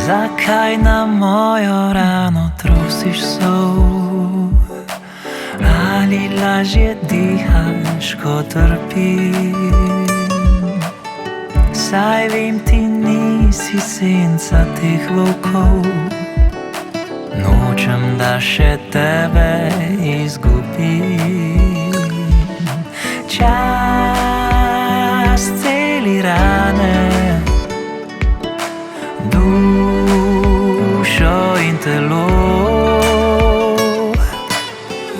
Zakaj na mojo rano trosiš sol? Ali lažje dihaš, ko trpim? Saj vem, ti nisi senca teh volkov. Nočem, da še tebe izgubim. Čas celi rane, dušo in telo.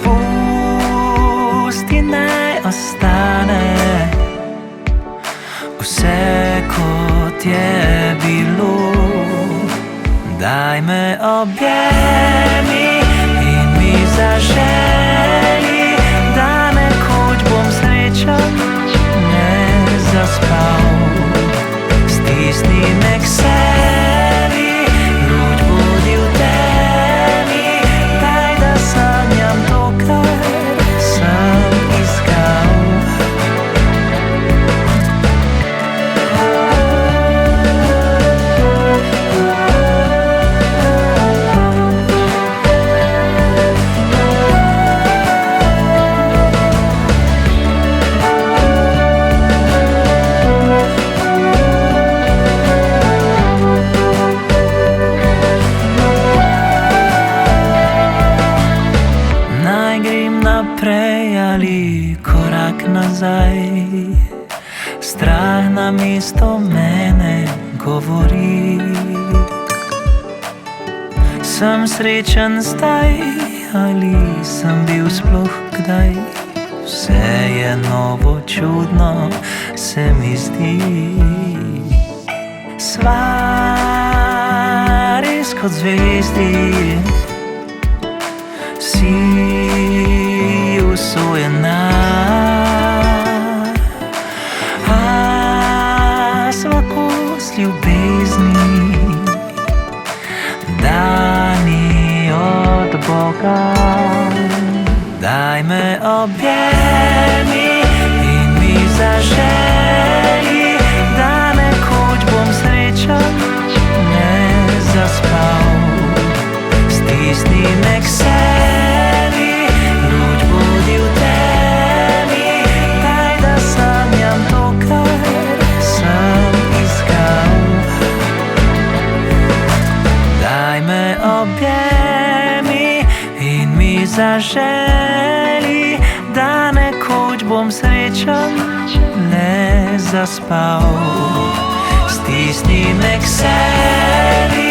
Pusti naj ostane vse, kot je bilo. Daj me objemi in mi zaželi, da nekoč bom srečen, ne zaspal. Stisni me k sebi, luč bodi v temi, daj, da sanjam to, kar sem iskal. Naprej ali korak nazaj, strah namesto mene govori. Sem srečen zdaj ali sem bil sploh kdaj? Vse je novo, čudno se mi zdi. Sva res kot zvezdi, si usojena, a sva kos ljubezni, dani od Boga. Daj me objemi in mi zaželi, da nekoč bom srečen, ne zaspal. Stisni me k sebi, luč bodi v temi, daj, da sanjam to, kar sem iskal. Daj me objemi in mi zaželi, da nekoč bom srečen, ne zaspal. Stisni me k sebi,